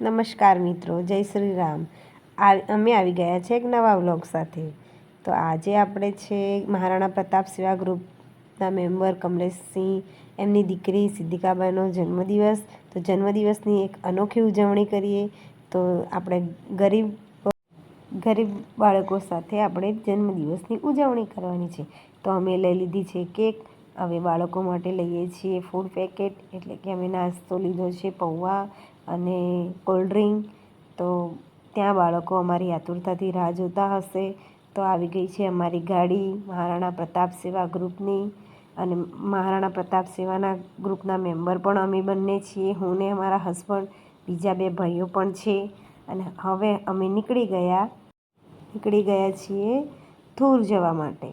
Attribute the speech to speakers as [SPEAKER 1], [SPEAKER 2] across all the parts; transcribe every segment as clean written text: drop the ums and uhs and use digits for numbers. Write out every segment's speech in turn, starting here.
[SPEAKER 1] નમસ્કાર મિત્રો, જય શ્રી રામ. અમે આવી ગયા છે એક નવા વ્લોગ સાથે. તો આજે આપણે છે મહારાણા પ્રતાપ સેવા ગ્રુપના મેમ્બર કમલેશસિંહ, એમની દીકરી સિદ્ધિકાબાનો જન્મદિવસ. તો જન્મદિવસની એક અનોખી ઉજવણી કરીએ. તો આપણે ગરીબ બાળકો સાથે આપણે જન્મદિવસની ઉજવણી કરવાની છે. તો અમે લઈ લીધી છે કેક. હવે બાળકો માટે લઈએ છીએ ફૂડ પેકેટ, એટલે કે અમે નાસ્તો લીધો છે પૌવા અને કોલ્ડ ડ્રિંક. તો ત્યાં બાળકો અમારી આતુરતાથી રાહ જોતા હશે. તો આવી ગઈ છે અમારી ગાડી મહારાણા પ્રતાપ સેવા ગ્રુપની, અને મહારાણા પ્રતાપ સેવાના ગ્રુપના મેમ્બર પણ અમે બંને છીએ, હું ને અમારા હસબન્ડ. બીજા 2 ભાઈઓ પણ છે. અને હવે અમે નીકળી ગયા છીએ થુર જવા માટે.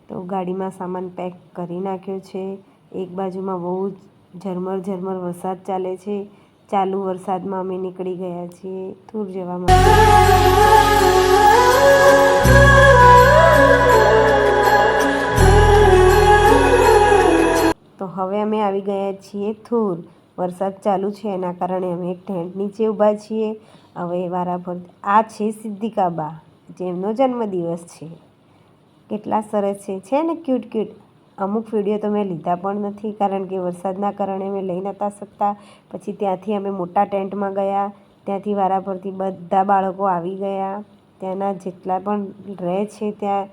[SPEAKER 1] તો ગાડીમાં સામાન પેક કરી નાખ્યો છે. એક બાજુમાં બહુ ઝરમર વરસાદ ચાલે છે. ચાલુ વરસાદમાં અમે નીકળી ગયા છીએ થુર જવા માટે. તો હવે અમે આવી ગયા છીએ થુર. વરસાદ ચાલુ છે એના કારણે અમે એક ટેન્ટ નીચે ઊભા છીએ. હવે વારાફર આ છે સિદ્ધિકાબા, જેમનો જન્મદિવસ છે. કેટલા સરસ છે ને ક્યુટ. અમુક વિડીયો તો મેં લીધા પણ નથી, કારણ કે વરસાદના કારણે અમે લઈ નહોતા શકતા. પછી ત્યાંથી અમે મોટા ટેન્ટમાં ગયા. ત્યાંથી વારાફરતી બધા બાળકો આવી ગયા. ત્યાંના જેટલા પણ રહે છે ત્યાં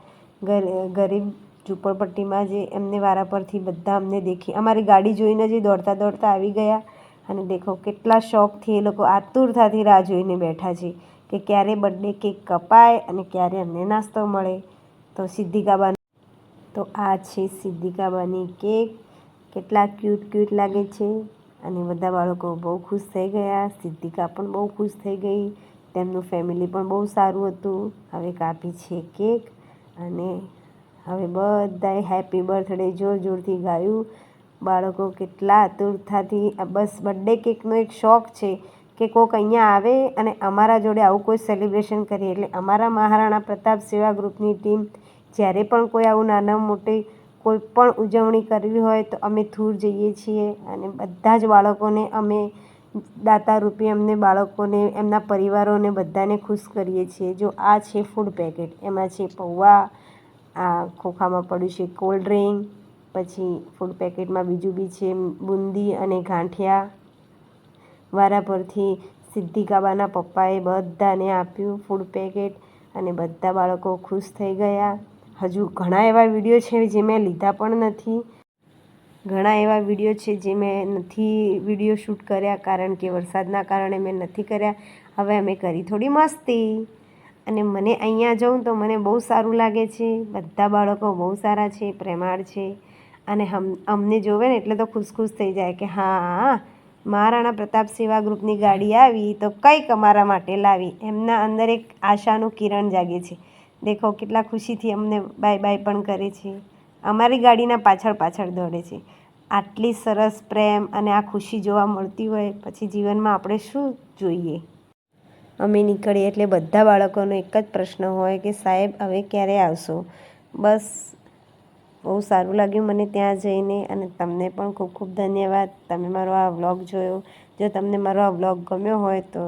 [SPEAKER 1] ગરીબ ઝૂંપડપટ્ટીમાં, જે એમને વારાફરતી બધા અમને દેખી અમારી ગાડી જોઈને જ દોડતા આવી ગયા. અને દેખો કેટલા શોખથી એ લોકો આતુરતાથી રાહ જોઈને બેઠા છે કે ક્યારે બર્થડે કેક કપાય અને ક્યારે અમને નાસ્તો મળે. તો તો આ છે સિદ્ધિકાબાની કેક. કેટલા ક્યુટ લાગે છે. અને બધા બાળકો બહુ ખુશ થઈ ગયા. સિદ્ધિકા પણ બહુ ખુશ થઈ ગઈ. તેમનું ફેમિલી પણ બહુ સારું હતું. હવે કાપી છે કેક, અને હવે બધાએ હેપી બર્થડે જોરથી ગાયું. બાળકો કેટલા આતુરતાથી, બસ બર્થડે કેકનો એક શોખ છે કે કોઈક અહીંયા આવે અને અમારા જોડે આવું કોઈ સેલિબ્રેશન કરીએ. એટલે અમારા મહારાણા પ્રતાપ સેવા ગ્રુપની ટીમ જ્યારે પણ કોઈ આવું નાના મોટે કોઈ પણ ઉજવણી કરવી હોય તો અમે થુર જઈએ છીએ. અને બધા જ બાળકોને અમે દાતા રૂપે અમને બાળકોને, એમના પરિવારોને બધાને ખુશ કરીએ છીએ. જો આ છે ફૂડ પેકેટ, એમાં છે પૌવા, આ ખોખામાં પડ્યું છે કોલ્ડ ડ્રિંક, પછી ફૂડ પેકેટમાં બીજું બી છે બુંદી અને ગાંઠિયા. વારાફરથી સિદ્ધિકાબાના પપ્પાએ બધાને આપ્યું ફૂડ પેકેટ, અને બધા બાળકો ખુશ થઈ ગયા. હજુ ઘણા એવા વિડીયો છે જે મેં લીધા પણ નથી. વિડીયો શૂટ કર્યા, કારણ કે વરસાદના કારણે મેં નથી કર્યા. હવે અમે કરી થોડી મસ્તી. અને મને અહીંયા જાઉં તો મને બહુ સારું લાગે છે. બધા બાળકો બહુ સારા છે, પ્રેમાળ છે. અને અમને જોવે ને એટલે તો ખુશ થઈ જાય કે હા, મહારાણા પ્રતાપ સેવા ગ્રુપની ગાડી આવી તો કંઈક અમારા માટે લાવી. એમના અંદર એક આશાનું કિરણ જાગે છે. દેખો કેટલા ખુશીથી અમને બાય પણ કરે છે. અમારી ગાડીના પાછળ દોડે છે. આટલી સરસ પ્રેમ અને આ ખુશી જોવા મળતી હોય પછી જીવનમાં આપણે શું જોઈએ. અમે નીકળીએ એટલે બધા બાળકોનો એક જ પ્રશ્ન હોય કે સાહેબ હવે ક્યારે આવશો. બસ બહુ સારું લાગ્યું મને ત્યાં જઈને. અને તમને પણ ખૂબ ધન્યવાદ, તમે મારો આ વ્લોગ જોયો. જો તમને મારો આ વ્લોગ ગમ્યો હોય તો